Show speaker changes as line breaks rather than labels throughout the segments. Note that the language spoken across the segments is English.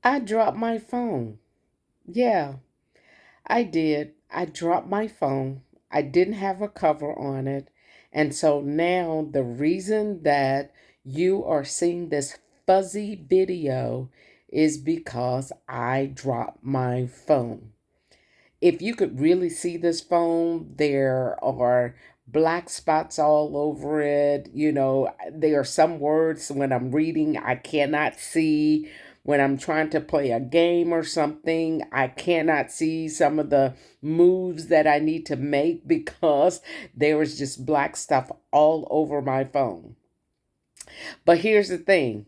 I dropped my phone. Yeah, I did. I dropped my phone. I didn't have a cover on it. And so now the reason that you are seeing this fuzzy video is because I dropped my phone. If you could really see this phone, there are black spots all over it. There are some words when I'm reading I cannot see. When I'm trying to play a game or something, I cannot see some of the moves that I need to make because there is just black stuff all over my phone. But here's the thing,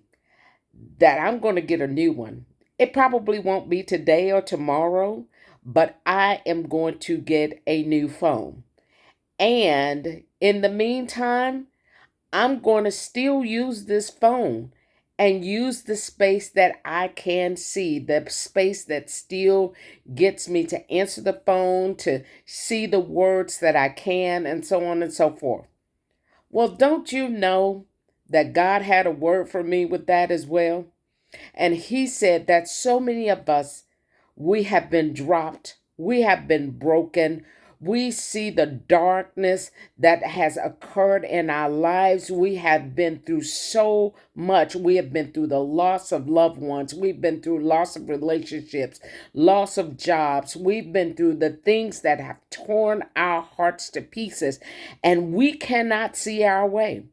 that I'm going to get a new one. It probably won't be today or tomorrow, but I am going to get a new phone. And in the meantime, I'm going to still use this phone and use the space that I can see, the space that still gets me to answer the phone, to see the words that I can, and so on and so forth. Well, don't you know that God had a word for me with that as well? And he said that so many of us, we have been dropped, we have been broken. We see the darkness that has occurred in our lives. We have been through so much. We have been through the loss of loved ones. We've been through loss of relationships, loss of jobs. We've been through the things that have torn our hearts to pieces, and we cannot see our way.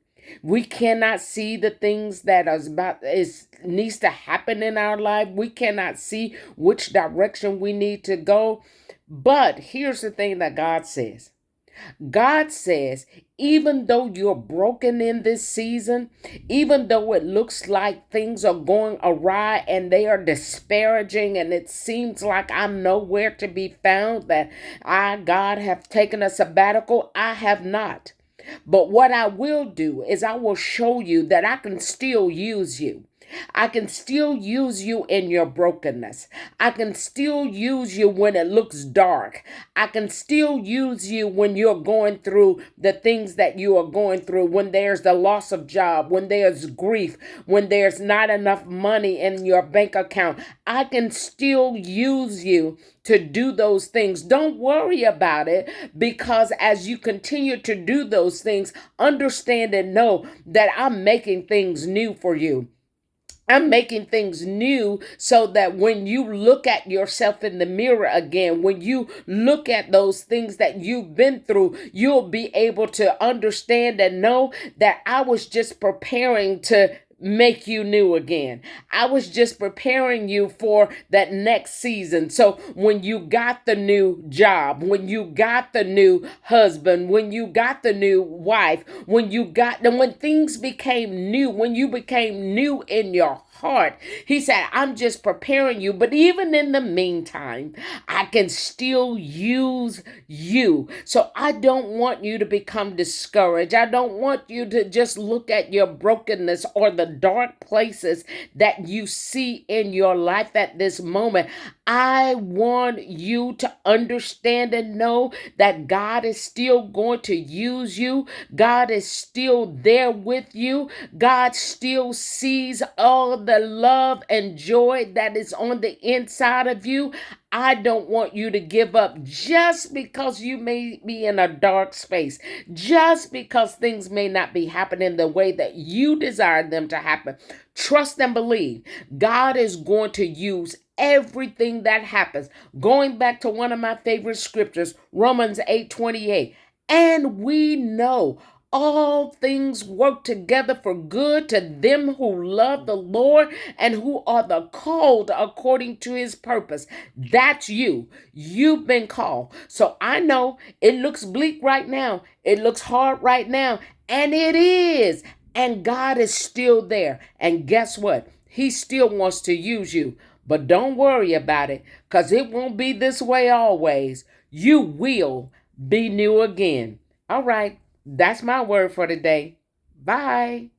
We cannot see the things that is needs to happen in our life. We cannot see which direction we need to go. But here's the thing that God says. God says, even though you're broken in this season, even though it looks like things are going awry and they are disparaging and it seems like I'm nowhere to be found, that God, have taken a sabbatical, I have not. But what I will do is I will show you that I can still use you. I can still use you in your brokenness. I can still use you when it looks dark. I can still use you when you're going through the things that you are going through, when there's the loss of job, when there's grief, when there's not enough money in your bank account. I can still use you to do those things. Don't worry about it, because as you continue to do those things, understand and know that I'm making things new for you. I'm making things new so that when you look at yourself in the mirror again, when you look at those things that you've been through, you'll be able to understand and know that I was just preparing to make you new again. I was just preparing you for that next season. So when you got the new job, when you got the new husband, when you got the new wife, when things became new, when you became new in your heart, he said, I'm just preparing you. But even in the meantime, I can still use you. So I don't want you to become discouraged. I don't want you to just look at your brokenness or the dark places that you see in your life at this moment. I want you to understand and know that God is still going to use you. God is still there with you. God still sees all the love and joy that is on the inside of you. I don't want you to give up just because you may be in a dark space, just because things may not be happening the way that you desire them to happen. Trust and believe God is going to use everything that happens. Going back to one of my favorite scriptures, Romans 8:28. And we know all things work together for good to them who love the Lord and who are the called according to his purpose. That's you. You've been called. So I know it looks bleak right now. It looks hard right now. And it is. And God is still there. And guess what? He still wants to use you. But don't worry about it, because it won't be this way always. You will be new again. All right. That's my word for today. Bye.